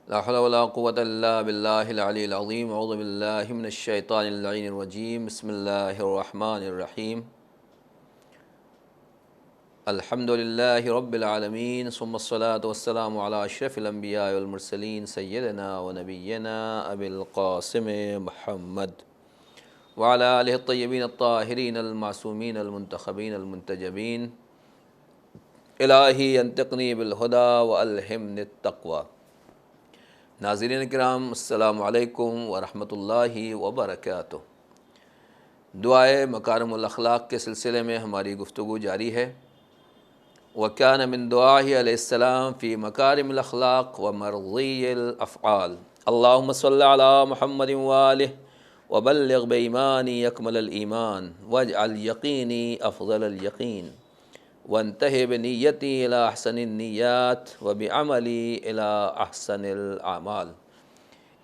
لا حول ولا قوة إلا بالله العلي العظيم اعوذ باللہ من الشیطان اللعین الرجیم بسم اللہ الرحمن الرحیم الحمد للہ رب العالمین ثم الصلاة والسلام علی اشرف الانبیاء والمرسلین سیدنا و نبینا ابی القاسم محمد وعلی آلہ الطیبین الطاہرین المعصومین المنتخبین المنتجبین الہی انطقنی بالہدی والہمنی التقوی۔ ناظرین کرام السلام علیکم ورحمۃ اللہ وبرکاتہ۔ دعائے مکارم الاخلاق کے سلسلے میں ہماری گفتگو جاری ہے۔ وَكَانَ مِن دُعَائِهِ علیہ السلام فی مکارم الاخلاق ومرضی الافعال اللہم صلی علی محمد وآلہ وبلغ بإیمانی اکمل الایمان واجعل یقینی افضل الیقین وانتہی بنیتی الی احسن النیات وبعملی الی احسن الاعمال۔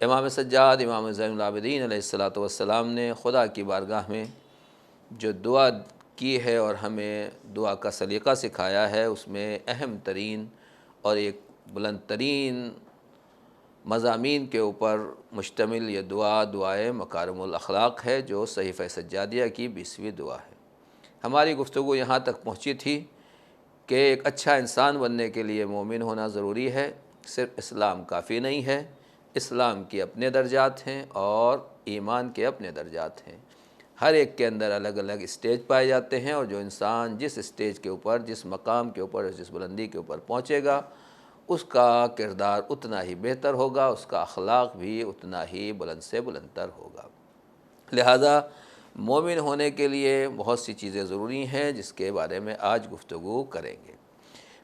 امام سجاد امام زین العابدین علیہ السلام نے خدا کی بارگاہ میں جو دعا کی ہے اور ہمیں دعا کا سلیقہ سکھایا ہے، اس میں اہم ترین اور ایک بلند ترین مضامین کے اوپر مشتمل یہ دعائے مکارم الاخلاق ہے، جو صحیفہ سجادیہ کی 20ویں دعا ہے۔ ہماری گفتگو یہاں تک پہنچی تھی کہ ایک اچھا انسان بننے کے لیے مومن ہونا ضروری ہے۔ صرف اسلام کافی نہیں ہے، اسلام کے اپنے درجات ہیں اور ایمان کے اپنے درجات ہیں۔ ہر ایک کے اندر الگ الگ اسٹیج پائے جاتے ہیں، اور جو انسان جس اسٹیج کے اوپر، جس مقام کے اوپر، جس بلندی کے اوپر پہنچے گا، اس کا کردار اتنا ہی بہتر ہوگا، اس کا اخلاق بھی اتنا ہی بلند سے بلندتر ہوگا۔ لہذا مومن ہونے کے لیے بہت سی چیزیں ضروری ہیں، جس کے بارے میں آج گفتگو کریں گے۔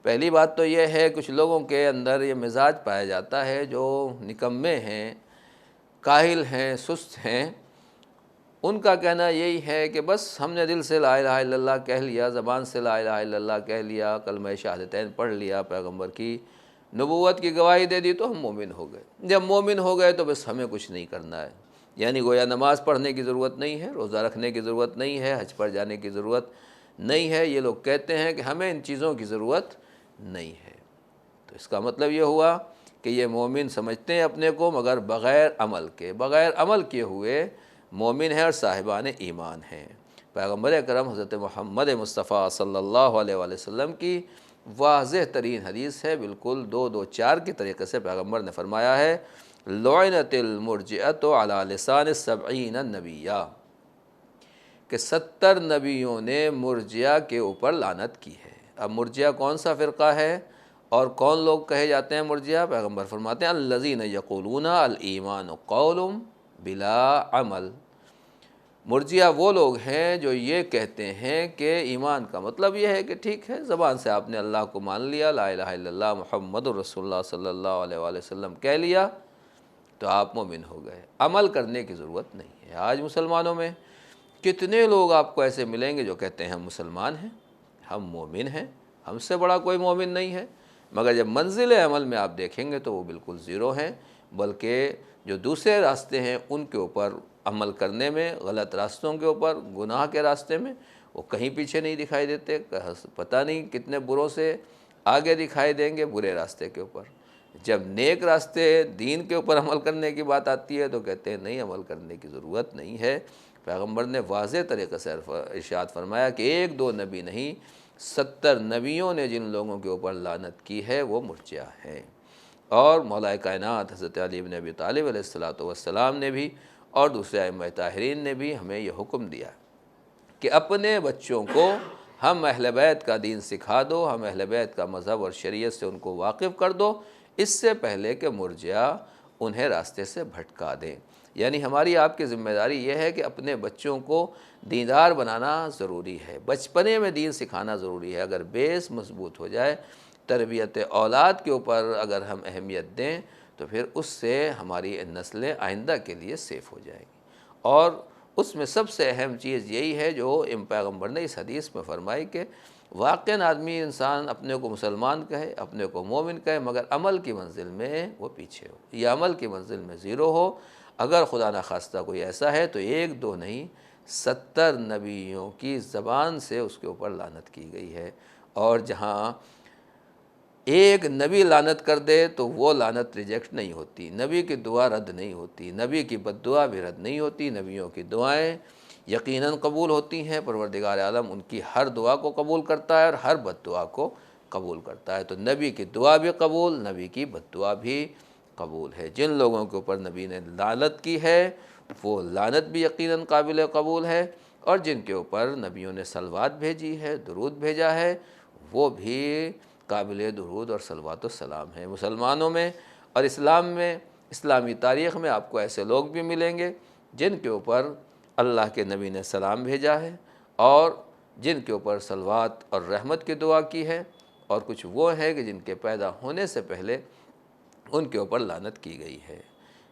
پہلی بات تو یہ ہے، کچھ لوگوں کے اندر یہ مزاج پایا جاتا ہے جو نکمے ہیں، کاہل ہیں، سست ہیں۔ ان کا کہنا یہی ہے کہ بس ہم نے دل سے لا الہ الا اللہ کہہ لیا، زبان سے لا الہ الا اللہ کہہ لیا، کلمہ شہادتین پڑھ لیا، پیغمبر کی نبوت کی گواہی دے دی تو ہم مومن ہو گئے۔ جب مومن ہو گئے تو بس ہمیں کچھ نہیں کرنا ہے، یعنی گویا نماز پڑھنے کی ضرورت نہیں ہے، روزہ رکھنے کی ضرورت نہیں ہے، حج پر جانے کی ضرورت نہیں ہے۔ یہ لوگ کہتے ہیں کہ ہمیں ان چیزوں کی ضرورت نہیں ہے۔ تو اس کا مطلب یہ ہوا کہ یہ مومن سمجھتے ہیں اپنے کو، مگر بغیر عمل کیے ہوئے مومن ہیں اور صاحبان ایمان ہیں۔ پیغمبر اکرم حضرت محمد مصطفیٰ صلی اللہ علیہ وآلہ وسلم کی واضح ترین حدیث ہے، بالکل 2-2-4 کے طریقے سے پیغمبر نے فرمایا ہے، لعنت المرجئۃ علی لسان 70 نبیّا، کہ 70 نبیوں نے مرجئہ کے اوپر لعنت کی ہے۔ اب مرجئہ کون سا فرقہ ہے اور کون لوگ کہے جاتے ہیں مرجئہ؟ پیغمبر فرماتے ہیں الذین یقولون الایمان قول بلا عمل۔ مرجئہ وہ لوگ ہیں جو یہ کہتے ہیں کہ ایمان کا مطلب یہ ہے کہ ٹھیک ہے، زبان سے آپ نے اللہ کو مان لیا، لا الہ الا اللہ محمد الرسول اللہ صلی اللہ علیہ وآلہ وسلم کہہ لیا تو آپ مومن ہو گئے، عمل کرنے کی ضرورت نہیں ہے۔ آج مسلمانوں میں کتنے لوگ آپ کو ایسے ملیں گے جو کہتے ہیں ہم مسلمان ہیں، ہم مومن ہیں، ہم سے بڑا کوئی مومن نہیں ہے، مگر جب منزل عمل میں آپ دیکھیں گے تو وہ بالکل زیرو ہیں، بلکہ جو دوسرے راستے ہیں ان کے اوپر عمل کرنے میں، غلط راستوں کے اوپر، گناہ کے راستے میں وہ کہیں پیچھے نہیں دکھائی دیتے، پتہ نہیں کتنے بروں سے آگے دکھائی دیں گے برے راستے کے اوپر۔ جب نیک راستے دین کے اوپر عمل کرنے کی بات آتی ہے تو کہتے ہیں نہیں، عمل کرنے کی ضرورت نہیں ہے۔ پیغمبر نے واضح طریقے سے ارشاد فرمایا کہ 1-2 نبی نہیں، 70 نبیوں نے جن لوگوں کے اوپر لعنت کی ہے وہ مرجئہ ہیں۔ اور مولا کائنات حضرت علی بن ابی طالب علیہ السلام نے بھی اور دوسرے ائمہ طاہرین نے بھی ہمیں یہ حکم دیا کہ اپنے بچوں کو ہم اہل بیت کا دین سکھا دو، ہم اہل بیت کا مذہب اور شریعت سے ان کو واقف کر دو، اس سے پہلے کہ مرجئہ انہیں راستے سے بھٹکا دیں۔ یعنی ہماری آپ کی ذمہ داری یہ ہے کہ اپنے بچوں کو دیندار بنانا ضروری ہے، بچپنے میں دین سکھانا ضروری ہے۔ اگر بیس مضبوط ہو جائے، تربیت اولاد کے اوپر اگر ہم اہمیت دیں تو پھر اس سے ہماری نسلیں آئندہ کے لیے سیف ہو جائیں گی۔ اور اس میں سب سے اہم چیز یہی ہے جو پیغمبر نے اس حدیث میں فرمائی کہ واقعاً آدمی انسان اپنے کو مسلمان کہے، اپنے کو مومن کہے، مگر عمل کی منزل میں وہ پیچھے ہو، یا عمل کی منزل میں زیرو ہو۔ اگر خدا نخواستہ کوئی ایسا ہے تو 1-2 نہیں، 70 نبیوں کی زبان سے اس کے اوپر لعنت کی گئی ہے۔ اور جہاں ایک نبی لعنت کر دے تو وہ لعنت ریجیکٹ نہیں ہوتی، نبی کی دعا رد نہیں ہوتی، نبی کی بد دعا بھی رد نہیں ہوتی، نبیوں کی دعائیں یقیناً قبول ہوتی ہیں۔ پروردگار عالم ان کی ہر دعا کو قبول کرتا ہے اور ہر بد دعا کو قبول کرتا ہے۔ تو نبی کی دعا بھی قبول، نبی کی بد دعا بھی قبول ہے۔ جن لوگوں کے اوپر نبی نے لعنت کی ہے وہ لعنت بھی یقیناً قابل قبول ہے، اور جن کے اوپر نبیوں نے صلوات بھیجی ہے، درود بھیجا ہے، وہ بھی قابل درود اور صلوات و سلام ہے۔ مسلمانوں میں اور اسلام میں، اسلامی تاریخ میں آپ کو ایسے لوگ بھی ملیں گے جن کے اوپر اللہ کے نبی نے سلام بھیجا ہے اور جن کے اوپر صلوات اور رحمت کی دعا کی ہے، اور کچھ وہ ہیں کہ جن کے پیدا ہونے سے پہلے ان کے اوپر لعنت کی گئی ہے۔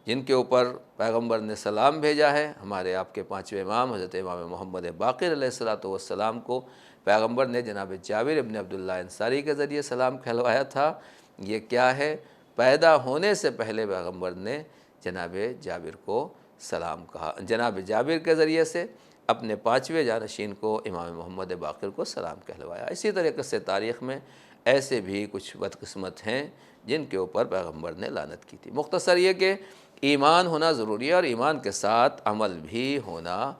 جن کے اوپر پیغمبر نے سلام بھیجا ہے، ہمارے آپ کے پانچویں امام حضرت امام محمد باقر علیہ السلام کو پیغمبر نے جناب جابر ابن عبداللہ انصاری کے ذریعے سلام کہلوایا تھا۔ یہ کیا ہے؟ پیدا ہونے سے پہلے پیغمبر نے جناب جابر کو سلام کہا، جناب جابر کے ذریعے سے اپنے پانچویں جانشین کو امام محمد باقر کو سلام کہلوایا۔ اسی طریقے سے تاریخ میں ایسے بھی کچھ بدقسمت ہیں جن کے اوپر پیغمبر نے لعنت کی تھی۔ مختصر یہ کہ ایمان ہونا ضروری ہے اور ایمان کے ساتھ عمل بھی ہونا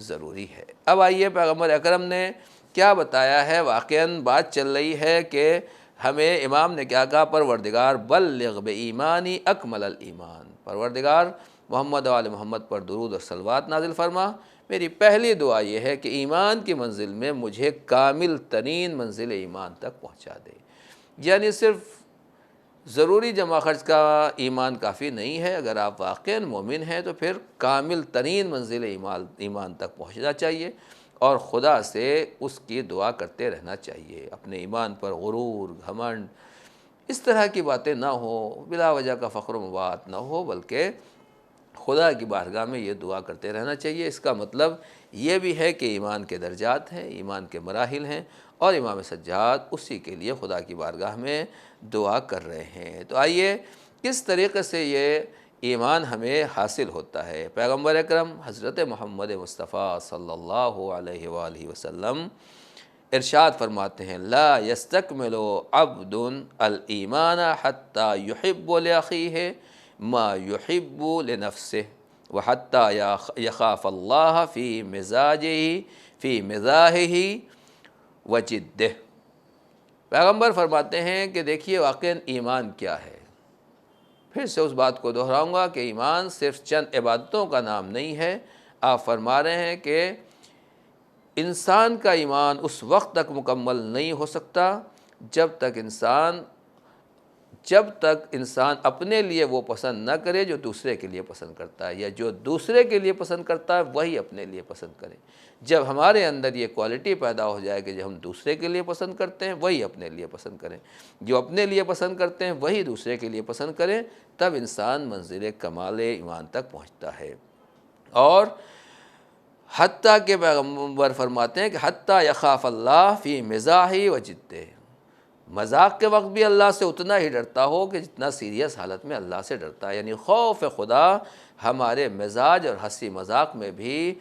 ضروری ہے۔ اب آئیے پیغمبر اکرم نے کیا بتایا ہے۔ واقعاً بات چل رہی ہے کہ ہمیں امام نے کیا کہا، پروردگار بلغ بایمانی اکمل الایمان، پروردگار محمد و آل محمد پر درود اور صلوات نازل فرما۔ میری پہلی دعا یہ ہے کہ ایمان کی منزل میں مجھے کامل ترین منزل ایمان تک پہنچا دے۔ یعنی صرف ضروری جمع خرچ کا ایمان کافی نہیں ہے، اگر آپ واقعاً مومن ہیں تو پھر کامل ترین منزل ایمان تک پہنچنا چاہیے اور خدا سے اس کی دعا کرتے رہنا چاہیے۔ اپنے ایمان پر غرور، گھمنڈ، اس طرح کی باتیں نہ ہو، بلا وجہ کا فخر و مباحت نہ ہو، بلکہ خدا کی بارگاہ میں یہ دعا کرتے رہنا چاہیے۔ اس کا مطلب یہ بھی ہے کہ ایمان کے درجات ہیں، ایمان کے مراحل ہیں، اور امام سجاد اسی کے لیے خدا کی بارگاہ میں دعا کر رہے ہیں۔ تو آئیے کس طریقے سے یہ ایمان ہمیں حاصل ہوتا ہے۔ پیغمبر اکرم حضرت محمد مصطفیٰ صلی اللہ علیہ وآلہ وسلم ارشاد فرماتے ہیں، لا یستکمل عبد الایمان حتی یحب لأخیہ ما یحب لنفسہ وحتی یخاف اللہ فی مزاحہ وجدہ۔ پیغمبر فرماتے ہیں کہ دیکھیے واقعاً ایمان کیا ہے۔ پھر سے اس بات کو دہراؤں گا کہ ایمان صرف چند عبادتوں کا نام نہیں ہے۔ آپ فرما رہے ہیں کہ انسان کا ایمان اس وقت تک مکمل نہیں ہو سکتا جب تک انسان اپنے لیے وہ پسند نہ کرے جو دوسرے کے لیے پسند کرتا ہے، یا جو دوسرے کے لیے پسند کرتا ہے وہی اپنے لیے پسند کرے۔ جب ہمارے اندر یہ کوالٹی پیدا ہو جائے کہ جو ہم دوسرے کے لیے پسند کرتے ہیں وہی اپنے لیے پسند کریں، جو اپنے لیے پسند کرتے ہیں وہی دوسرے کے لیے پسند کریں، تب انسان منزل کمال ایمان تک پہنچتا ہے۔ اور حتیٰ کہ پیغمبر فرماتے ہیں کہ حتیٰ یخاف اللہ فی مزاحہ وجدہ، مذاق کے وقت بھی اللہ سے اتنا ہی ڈرتا ہو کہ جتنا سیریس حالت میں اللہ سے ڈرتا ہے۔ یعنی خوف خدا ہمارے مزاج اور ہنسی مذاق میں بھی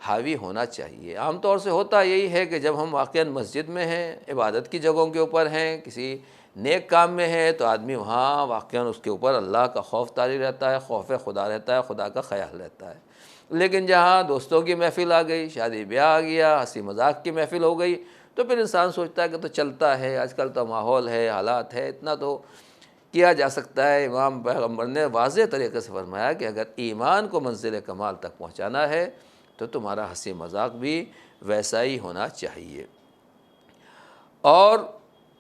حاوی ہونا چاہیے۔ عام طور سے ہوتا یہی ہے کہ جب ہم واقعاً مسجد میں ہیں، عبادت کی جگہوں کے اوپر ہیں، کسی نیک کام میں ہے، تو آدمی وہاں واقعاً اس کے اوپر اللہ کا خوف طاری رہتا ہے، خوف خدا رہتا ہے، خدا کا خیال رہتا ہے۔ لیکن جہاں دوستوں کی محفل آ گئی، شادی بیاہ آ گیا، ہنسی مذاق کی محفل ہو گئی، تو پھر انسان سوچتا ہے کہ تو چلتا ہے، آج کل تو ماحول ہے، حالات ہے، اتنا تو کیا جا سکتا ہے۔ امام پیغمبر نے واضح طریقے سے فرمایا کہ اگر ایمان کو منزل کمال تک پہنچانا ہے تو تمہارا ہنسی مذاق بھی ویسا ہی ہونا چاہیے۔ اور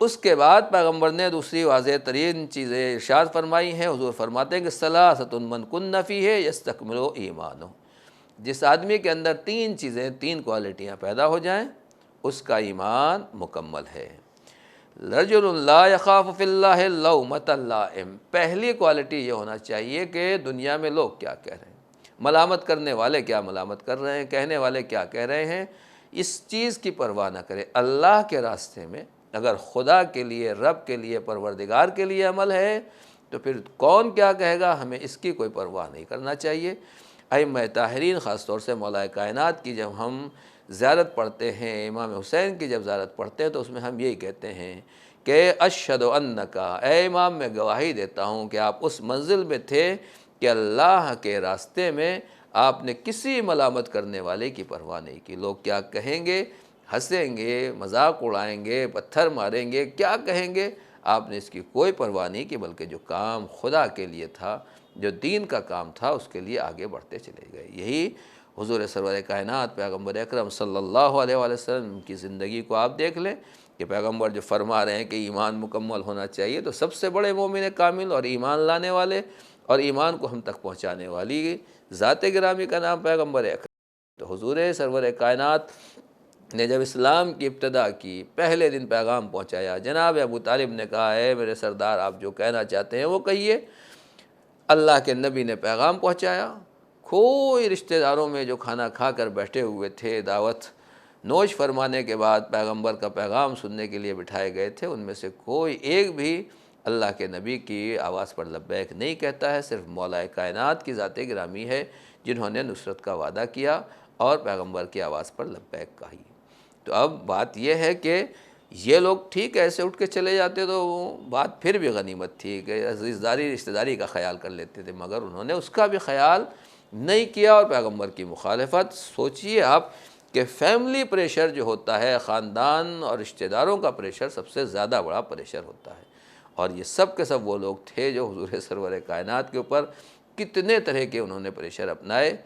اس کے بعد پیغمبر نے دوسری واضح ترین چیزیں ارشاد فرمائی ہیں۔ حضور فرماتے ہیں کہ ثلاثۃ من کن فیہ یستکمل ایمانہ، جس آدمی کے اندر تین چیزیں، تین کوالٹیاں پیدا ہو جائیں، اس کا ایمان مکمل ہے۔ رجل لا یخاف فی اللہ لومۃ لائم، پہلی کوالٹی یہ ہونا چاہیے کہ دنیا میں لوگ کیا کہہ رہے ہیں، ملامت کرنے والے کیا ملامت کر رہے ہیں، کہنے والے کیا کہہ رہے ہیں، اس چیز کی پرواہ نہ کرے۔ اللہ کے راستے میں اگر خدا کے لیے، رب کے لیے، پروردگار کے لیے عمل ہے تو پھر کون کیا کہے گا، ہمیں اس کی کوئی پرواہ نہیں کرنا چاہیے۔ ائمہ طاہرین خاص طور سے مولا کائنات کی جب ہم زیارت پڑھتے ہیں، امام حسین کی جب زیارت پڑھتے ہیں تو اس میں ہم یہی کہتے ہیں کہ اشہد انکا، اے امام میں گواہی دیتا ہوں کہ آپ اس منزل میں تھے کہ اللہ کے راستے میں آپ نے کسی ملامت کرنے والے کی پرواہ نہیں کی۔ لوگ کیا کہیں گے، ہنسیں گے، مذاق اڑائیں گے، پتھر ماریں گے، کیا کہیں گے، آپ نے اس کی کوئی پرواہ نہیں کی، بلکہ جو کام خدا کے لیے تھا، جو دین کا کام تھا، اس کے لیے آگے بڑھتے چلے گئے۔ یہی حضور سرور کائنات پیغمبر اکرم صلی اللہ علیہ وآلہ وسلم کی زندگی کو آپ دیکھ لیں کہ پیغمبر جو فرما رہے ہیں کہ ایمان مکمل ہونا چاہیے، تو سب سے بڑے مومن کامل اور ایمان لانے والے اور ایمان کو ہم تک پہنچانے والی ذات گرامی کا نام پیغمبر اکرم۔ تو حضور سرور کائنات نے جب اسلام کی ابتدا کی، پہلے دن پیغام پہنچایا، جناب ابو طالب نے کہا ہے میرے سردار آپ جو کہنا چاہتے ہیں وہ کہیے۔ اللہ کے نبی نے پیغام پہنچایا، کوئی رشتہ داروں میں جو کھانا کھا کر بیٹھے ہوئے تھے، دعوت نوش فرمانے کے بعد پیغمبر کا پیغام سننے کے لیے بٹھائے گئے تھے، ان میں سے کوئی ایک بھی اللہ کے نبی کی آواز پر لبیک نہیں کہتا ہے، صرف مولا کائنات کی ذات گرامی ہے جنہوں نے نصرت کا وعدہ کیا اور پیغمبر کی آواز پر لبیک کہی۔ تو اب بات یہ ہے کہ یہ لوگ ٹھیک ایسے اٹھ کے چلے جاتے تو بات پھر بھی غنیمت تھی کہ عزیزداری رشتہ داری کا خیال کر لیتے تھے، مگر انہوں نے اس کا بھی خیال نہیں کیا اور پیغمبر کی مخالفت۔ سوچئے آپ کہ فیملی پریشر جو ہوتا ہے، خاندان اور رشتہ داروں کا پریشر سب سے زیادہ بڑا پریشر ہوتا ہے، اور یہ سب کے سب وہ لوگ تھے جو حضور سرور کائنات کے اوپر کتنے طرح کے انہوں نے پریشر اپنائے،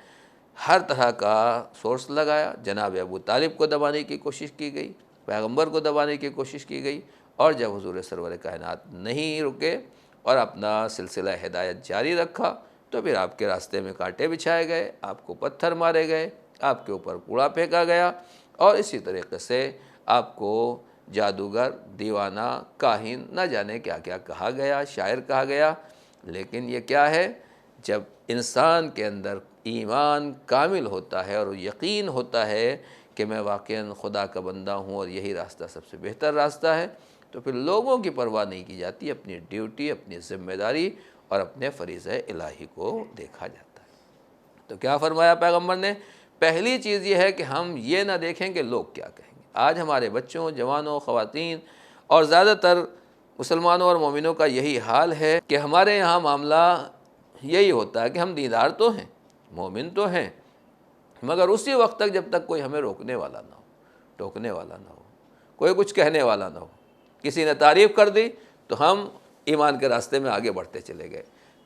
ہر طرح کا سورس لگایا۔ جناب ابو طالب کو دبانے کی کوشش کی گئی، پیغمبر کو دبانے کی کوشش کی گئی، اور جب حضور سرور کائنات نہیں رکے اور اپنا سلسلہ ہدایت جاری رکھا تو پھر آپ کے راستے میں کانٹے بچھائے گئے، آپ کو پتھر مارے گئے، آپ کے اوپر کوڑا پھینکا گیا، اور اسی طریقے سے آپ کو جادوگر، دیوانہ، کاہن، نہ جانے کیا کیا کہا گیا، شاعر کہا گیا۔ لیکن یہ کیا ہے، جب انسان کے اندر ایمان کامل ہوتا ہے اور یقین ہوتا ہے کہ میں واقعاً خدا کا بندہ ہوں اور یہی راستہ سب سے بہتر راستہ ہے، تو پھر لوگوں کی پرواہ نہیں کی جاتی، اپنی ڈیوٹی، اپنی ذمہ داری اور اپنے فریضہ الہی کو دیکھا جاتا ہے۔ تو کیا فرمایا پیغمبر نے؟ پہلی چیز یہ ہے کہ ہم یہ نہ دیکھیں کہ لوگ کیا کہیں گے۔ آج ہمارے بچوں، جوانوں، خواتین اور زیادہ تر مسلمانوں اور مومنوں کا یہی حال ہے کہ ہمارے یہاں معاملہ یہی ہوتا ہے کہ ہم دیندار تو ہیں، مومن تو ہیں، مگر اسی وقت تک جب تک کوئی ہمیں روکنے والا نہ ہو، ٹوکنے والا نہ ہو، کوئی کچھ کہنے والا نہ ہو، کسی نے تعریف کر دی تو ہم ایمان کے راستے میں آگے بڑھتے چلے گئے۔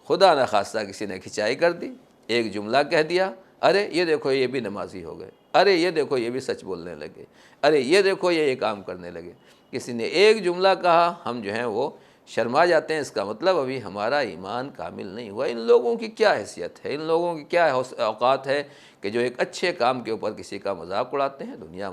خدا نخواستہ کسی نے کھچائی کر دی، ایک جملہ کہہ دیا، ارے یہ دیکھو یہ بھی نمازی ہو گئے، ارے یہ دیکھو یہ بھی سچ بولنے لگے، ارے یہ دیکھو یہ کام کرنے لگے۔ کسی نے ایک جملہ کہا، ہم جو ہیں وہ شرما جاتے ہیں، اس کا مطلب ابھی ہمارا ایمان کامل نہیں ہوا۔ ان لوگوں کی کیا حیثیت ہے، ان لوگوں کی کیا اوقات ہے کہ جو ایک اچھے کام کے اوپر کسی کا مذاق اڑاتے ہیں۔ دنیا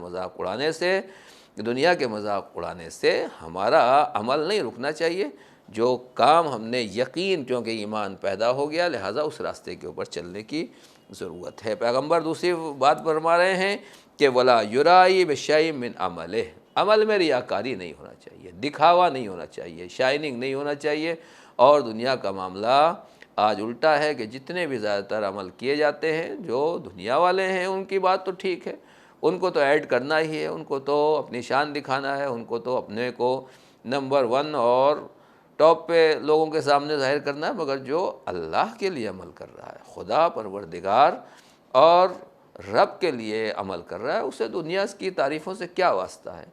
کے مذاق اڑانے سے ہمارا عمل نہیں رکنا چاہیے۔ جو کام ہم نے یقین، کیونکہ ایمان پیدا ہو گیا، لہٰذا اس راستے کے اوپر چلنے کی ضرورت ہے۔ پیغمبر دوسری بات فرما رہے ہیں کہ وَلَا يُرَائِي بِشَيْءٍ مِّنْ عَمَلِهِ، عمل میں ریاکاری نہیں ہونا چاہیے، دکھاوا نہیں ہونا چاہیے، شائننگ نہیں ہونا چاہیے۔ اور دنیا کا معاملہ آج الٹا ہے کہ جتنے بھی زیادہ تر عمل کیے جاتے ہیں، جو دنیا والے ہیں ان کی بات تو ٹھیک ہے، ان کو تو ایڈ کرنا ہی ہے، ان کو تو اپنی شان دکھانا ہے، ان کو تو اپنے کو نمبر 1 اور ٹاپ پہ لوگوں کے سامنے ظاہر کرنا ہے، مگر جو اللہ کے لیے عمل کر رہا ہے، خدا پروردگار اور رب کے لیے عمل کر رہا ہے، اسے دنیا کی تعریفوں سے کیا واسطہ ہے،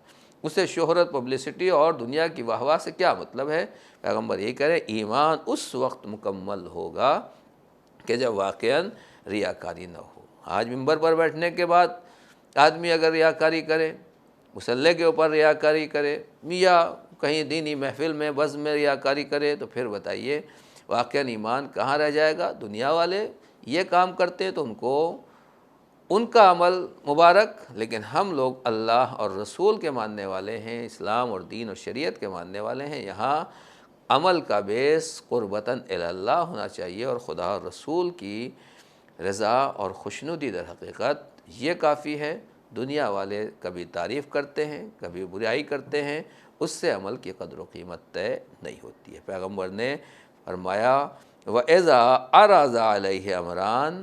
اسے شہرت، پبلسٹی اور دنیا کی واہ واہ سے کیا مطلب ہے۔ پیغمبر یہ کہہ رہے ایمان اس وقت مکمل ہوگا کہ جب واقعاً ریاکاری نہ ہو۔ آج ممبر پر بیٹھنے کے بعد آدمی اگر ریاکاری کرے، مصلی کے اوپر ریاکاری کرے، یا کہیں دینی محفل میں بزم میں ریاکاری کرے، تو پھر بتائیے واقعاً ایمان کہاں رہ جائے گا۔ دنیا والے یہ کام کرتے تو ان کا عمل مبارک، لیکن ہم لوگ اللہ اور رسول کے ماننے والے ہیں، اسلام اور دین اور شریعت کے ماننے والے ہیں۔ یہاں عمل کا بیس قربتاً الی اللہ ہونا چاہیے، اور خدا اور رسول کی رضا اور خوشنودی در حقیقت یہ کافی ہے۔ دنیا والے کبھی تعریف کرتے ہیں، کبھی برائی کرتے ہیں، اس سے عمل کی قدر و قیمت طے نہیں ہوتی ہے۔ پیغمبر نے فرمایا وَإِذَا عَرَضَ عَلَيْهِ أَمْرَانِ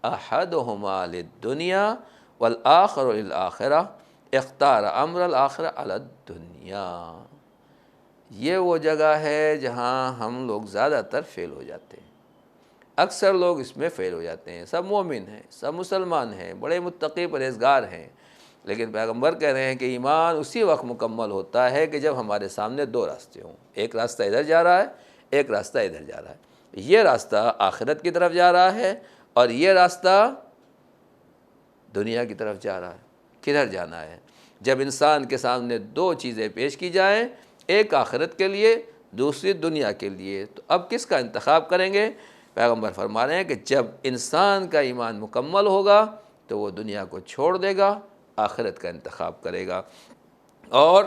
أَحَدُهُمَا لِلدُّنْيَا وَالْآخَرُ لِلْآخِرَةِ اخْتَارَ أَمْرَ الْآخِرَةِ عَلَى الدُّنْيَا۔ یہ وہ جگہ ہے جہاں ہم لوگ زیادہ تر فیل ہو جاتے ہیں، اکثر لوگ اس میں فیل ہو جاتے ہیں۔ سب مومن ہیں، سب مسلمان ہیں، بڑے متقی پرہیزگار ہیں، لیکن پیغمبر کہہ رہے ہیں کہ ایمان اسی وقت مکمل ہوتا ہے کہ جب ہمارے سامنے دو راستے ہوں، ایک راستہ ادھر جا رہا ہے، ایک راستہ ادھر جا رہا ہے۔ یہ راستہ آخرت کی طرف جا رہا ہے اور یہ راستہ دنیا کی طرف جا رہا ہے۔ کدھر جانا ہے؟ جب انسان کے سامنے دو چیزیں پیش کی جائیں، ایک آخرت کے لیے، دوسری دنیا کے لیے، تو اب کس کا انتخاب کریں گے؟ پیغمبر فرما رہے ہیں کہ جب انسان کا ایمان مکمل ہوگا تو وہ دنیا کو چھوڑ دے گا، آخرت کا انتخاب کرے گا، اور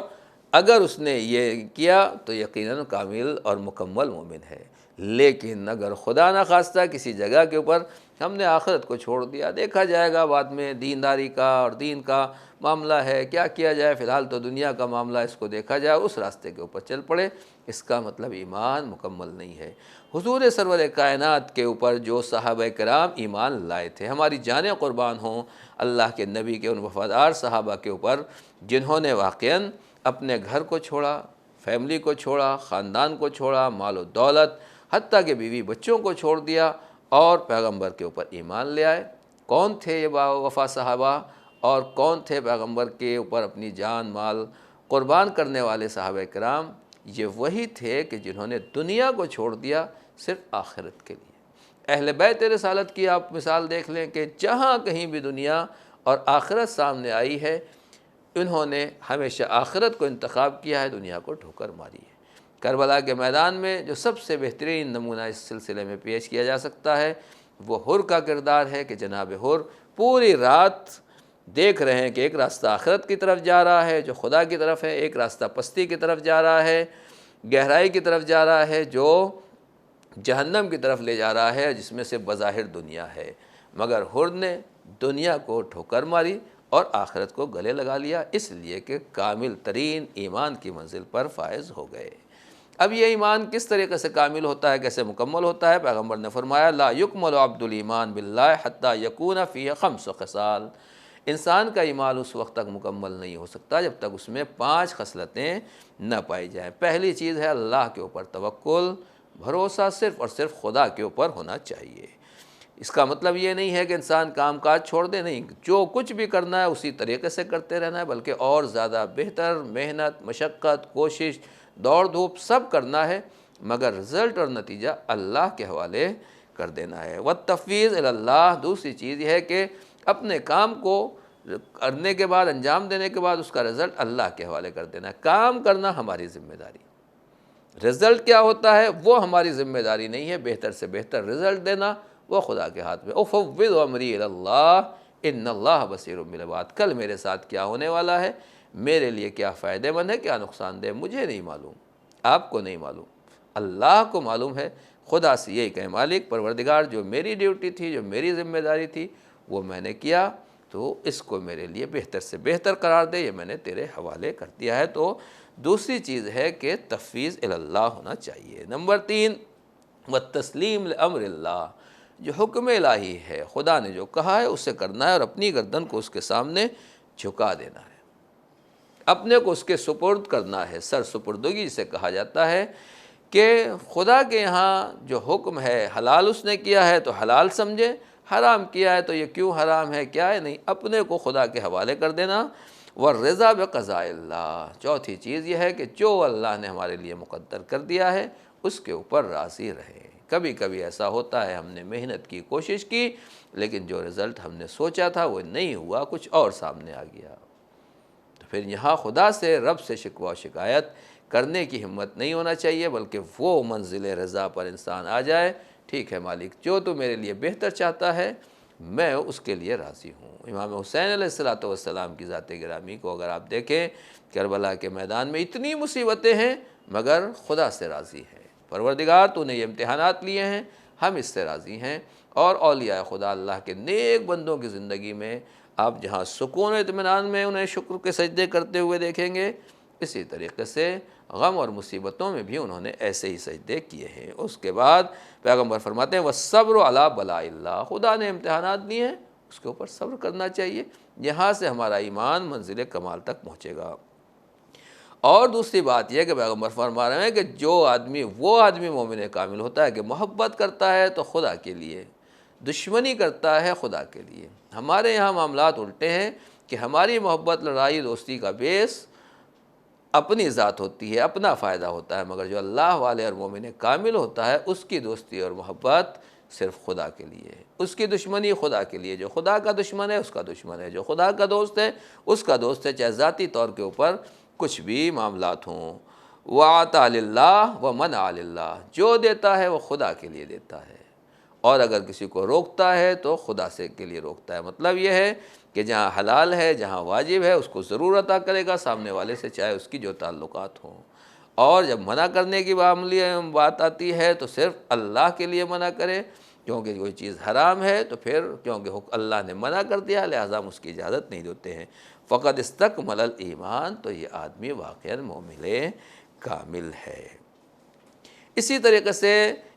اگر اس نے یہ کیا تو یقیناً کامل اور مکمل مومن ہے۔ لیکن اگر خدا نخواستہ کسی جگہ کے اوپر ہم نے آخرت کو چھوڑ دیا، دیکھا جائے گا بعد میں، دینداری کا اور دین کا معاملہ ہے، کیا کیا جائے، فی الحال تو دنیا کا معاملہ، اس کو دیکھا جائے، اس راستے کے اوپر چل پڑے، اس کا مطلب ایمان مکمل نہیں ہے۔ حضور سرور کائنات کے اوپر جو صحابہ کرام ایمان لائے تھے، ہماری جانیں قربان ہوں اللہ کے نبی کے ان وفادار صحابہ کے اوپر، جنہوں نے واقعاً اپنے گھر کو چھوڑا، فیملی کو چھوڑا، خاندان کو چھوڑا، مال و دولت، حتیٰ کہ بیوی بچوں کو چھوڑ دیا اور پیغمبر کے اوپر ایمان لے آئے۔ کون تھے یہ با وفا صحابہ اور کون تھے پیغمبر کے اوپر اپنی جان مال قربان کرنے والے صحابہ کرام؟ یہ وہی تھے کہ جنہوں نے دنیا کو چھوڑ دیا صرف آخرت کے لیے۔ اہل بیت رسالت کی آپ مثال دیکھ لیں کہ جہاں کہیں بھی دنیا اور آخرت سامنے آئی ہے، انہوں نے ہمیشہ آخرت کو انتخاب کیا ہے، دنیا کو ٹھوکر ماری ہے۔ کربلا کے میدان میں جو سب سے بہترین نمونہ اس سلسلے میں پیش کیا جا سکتا ہے وہ حر کا کردار ہے کہ جناب حر پوری رات دیکھ رہے ہیں کہ ایک راستہ آخرت کی طرف جا رہا ہے جو خدا کی طرف ہے، ایک راستہ پستی کی طرف جا رہا ہے، گہرائی کی طرف جا رہا ہے، جو جہنم کی طرف لے جا رہا ہے، جس میں سے بظاہر دنیا ہے، مگر حر نے دنیا کو ٹھوکر ماری اور آخرت کو گلے لگا لیا، اس لیے کہ کامل ترین ایمان کی منزل پر فائز ہو گئے۔ اب یہ ایمان کس طریقے سے کامل ہوتا ہے، کیسے مکمل ہوتا ہے؟ پیغمبر نے فرمایا لا یکمل عبد الایمان باللہ حتی یکون فیہ خمس خصال۔ انسان کا ایمان اس وقت تک مکمل نہیں ہو سکتا جب تک اس میں 5 خصلتیں نہ پائی جائیں۔ پہلی چیز ہے اللہ کے اوپر توکل، بھروسہ صرف اور صرف خدا کے اوپر ہونا چاہیے۔ اس کا مطلب یہ نہیں ہے کہ انسان کام کاج چھوڑ دے، نہیں، جو کچھ بھی کرنا ہے اسی طریقے سے کرتے رہنا ہے، بلکہ اور زیادہ بہتر محنت، مشقت، کوشش، دوڑ دھوپ سب کرنا ہے، مگر رزلٹ اور نتیجہ اللہ کے حوالے کر دینا ہے۔ والتفویض الی اللہ، دوسری چیز یہ ہے کہ اپنے کام کو کرنے کے بعد، انجام دینے کے بعد اس کا رزلٹ اللہ کے حوالے کر دینا ہے۔ کام کرنا ہماری ذمہ داری، رزلٹ کیا ہوتا ہے وہ ہماری ذمہ داری نہیں ہے، بہتر سے بہتر رزلٹ دینا وہ خدا کے ہاتھ میں۔ افوض امری الی اللہ ان اللہ بصیر بالعباد، کل میرے ساتھ کیا ہونے والا ہے، میرے لیے کیا فائدہ مند ہے، کیا نقصان دہ، مجھے نہیں معلوم، آپ کو نہیں معلوم، اللہ کو معلوم ہے۔ خدا سے یہی کہیں مالک پروردگار، جو میری ڈیوٹی تھی، جو میری ذمہ داری تھی وہ میں نے کیا، تو اس کو میرے لیے بہتر سے بہتر قرار دے، یہ میں نے تیرے حوالے کر دیا ہے۔ تو دوسری چیز ہے کہ تفویض الی اللہ ہونا چاہیے۔ نمبر 3 والتسلیم لامر اللہ، جو حکم الہی ہے، خدا نے جو کہا ہے اسے کرنا ہے اور اپنی گردن کو اس کے سامنے جھکا دینا ہے، اپنے کو اس کے سپرد کرنا ہے۔ سر سپردگی جسے کہا جاتا ہے کہ خدا کے یہاں جو حکم ہے، حلال اس نے کیا ہے تو حلال سمجھے، حرام کیا ہے تو یہ کیوں حرام ہے، کیا ہے، نہیں، اپنے کو خدا کے حوالے کر دینا۔ والرضا بقضاء اللہ، چوتھی چیز یہ ہے کہ جو اللہ نے ہمارے لیے مقدر کر دیا ہے اس کے اوپر راضی رہے۔ کبھی کبھی ایسا ہوتا ہے ہم نے محنت کی، کوشش کی، لیکن جو رزلٹ ہم نے سوچا تھا وہ نہیں ہوا، کچھ اور سامنے آ گیا، تو پھر یہاں خدا سے، رب سے شکوہ و شکایت کرنے کی ہمت نہیں ہونا چاہیے، بلکہ وہ منزل رضا پر انسان آ جائے، ٹھیک ہے مالک، جو تو میرے لیے بہتر چاہتا ہے میں اس کے لیے راضی ہوں۔ امام حسین علیہ السلام کی ذات گرامی کو اگر آپ دیکھیں، کربلا کے میدان میں اتنی مصیبتیں ہیں مگر خدا سے راضی ہیں، پروردگار تو نے یہ امتحانات لیے ہیں، ہم اس سے راضی ہیں۔ اور اولیاء خدا اللہ کے نیک بندوں کی زندگی میں آپ جہاں سکون و اطمینان میں انہیں شکر کے سجدے کرتے ہوئے دیکھیں گے، اسی طریقے سے غم اور مصیبتوں میں بھی انہوں نے ایسے ہی سجدے کیے ہیں۔ اس کے بعد پیغمبر فرماتے ہیں وَالصَّبْرُ عَلَىٰ بَلَاءِ اللَّهِ، خدا نے امتحانات دیے ہیں، اس کے اوپر صبر کرنا چاہیے، یہاں سے ہمارا ایمان منزل کمال تک پہنچے گا۔ اور دوسری بات یہ کہ پیغمبر فرما رہے ہیں کہ وہ آدمی مومن کامل ہوتا ہے کہ محبت کرتا ہے تو خدا کے لیے، دشمنی کرتا ہے خدا کے لیے۔ ہمارے یہاں معاملات الٹے ہیں کہ ہماری محبت، لڑائی، دوستی کا بیس اپنی ذات ہوتی ہے، اپنا فائدہ ہوتا ہے، مگر جو اللہ والے اور مومن کامل ہوتا ہے اس کی دوستی اور محبت صرف خدا کے لیے ہے، اس کی دشمنی خدا کے لیے۔ جو خدا کا دشمن ہے اس کا دشمن ہے، جو خدا کا دوست ہے اس کا دوست ہے، چاہے ذاتی طور کے اوپر کچھ بھی معاملات ہوں۔ وَعَطَى لِلَّهِ وَمَنَعَ لِلَّهِ، جو دیتا ہے وہ خدا کے لیے دیتا ہے، اور اگر کسی کو روکتا ہے تو خدا سے کے لیے روکتا ہے۔ مطلب یہ ہے کہ جہاں حلال ہے، جہاں واجب ہے، اس کو ضرور عطا کرے گا سامنے والے سے، چاہے اس کی جو تعلقات ہوں۔ اور جب منع کرنے کی بات آتی ہے تو صرف اللہ کے لیے منع کرے، کیونکہ کوئی چیز حرام ہے تو پھر کیونکہ اللہ نے منع کر دیا لہٰذا ہم اس کی اجازت نہیں دیتے ہیں۔ فقد استکمل الایمان، تو یہ آدمی واقعاً مومن کامل ہے۔ اسی طریقے سے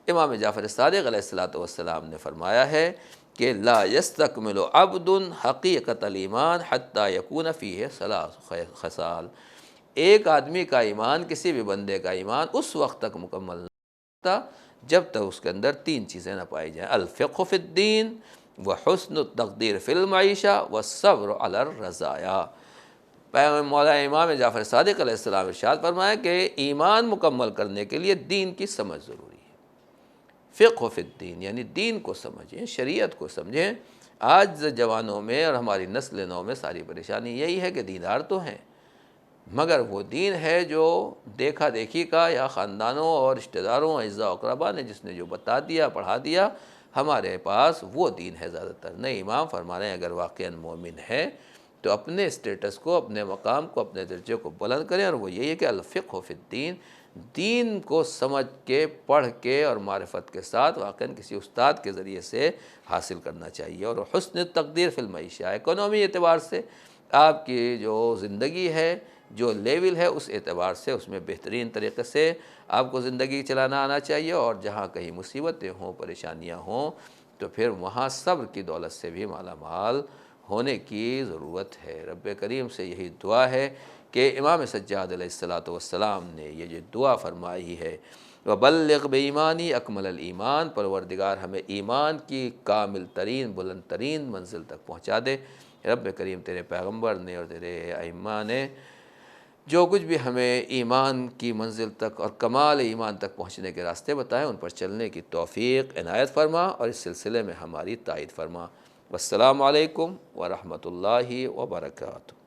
امام جعفر صادق علیہ السلام نے فرمایا ہے کہ لا یستکمل عبد حقیقت الایمان حتی یکون فیہ ثلاث خصال، ایک آدمی کا ایمان، کسی بھی بندے کا ایمان اس وقت تک مکمل نہیں ہوتا جب تک اس کے اندر تین چیزیں نہ پائی جائیں: الفقہ فی الدین، وحسن التقدیر فی المعیشہ، والصبر علی الرزایا۔ مولا امام جعفر صادق علیہ السلام ارشاد فرمایا کہ ایمان مکمل کرنے کے لیے دین کی سمجھ ضروری ہے۔ فقہ فی الدین یعنی دین کو سمجھیں، شریعت کو سمجھیں۔ آج جوانوں میں اور ہماری نسل نو میں ساری پریشانی یہی ہے کہ دیندار تو ہیں، مگر وہ دین ہے جو دیکھا دیکھی کا، یا خاندانوں اور رشتہ داروں، اعزاء و اقربا نے جس نے جو بتا دیا، پڑھا دیا، ہمارے پاس وہ دین ہے زیادہ تر۔ نہیں، امام فرما رہے ہیں اگر واقعاً مومن ہے تو اپنے اسٹیٹس کو، اپنے مقام کو، اپنے درجے کو بلند کریں، اور وہ یہی ہے کہ الفقہ فی الدین، دین کو سمجھ کے، پڑھ کے اور معرفت کے ساتھ واقعاً کسی استاد کے ذریعے سے حاصل کرنا چاہیے۔ اور حسن تقدیر فی المعیشہ، اکنومی اعتبار سے آپ کی جو زندگی ہے، جو لیول ہے، اس اعتبار سے اس میں بہترین طریقے سے آپ کو زندگی چلانا آنا چاہیے، اور جہاں کہیں مصیبتیں ہوں، پریشانیاں ہوں، تو پھر وہاں صبر کی دولت سے بھی مالا مال ہونے کی ضرورت ہے۔ رب کریم سے یہی دعا ہے کہ امام سجاد علیہ السلام نے یہ جو دعا فرمائی ہے، وَبَلِّغْ بِإِيمَانِي اکمل الایمان، پروردگار ہمیں ایمان کی کامل ترین، بلند ترین منزل تک پہنچا دے۔ رب کریم تیرے پیغمبر نے اور تیرے ائمہ نے جو کچھ بھی ہمیں ایمان کی منزل تک اور کمال ایمان تک پہنچنے کے راستے بتائیں، ان پر چلنے کی توفیق عنایت فرما، اور اس سلسلے میں ہماری تائید فرما۔ والسلام علیکم ورحمۃ اللہ وبرکاتہ۔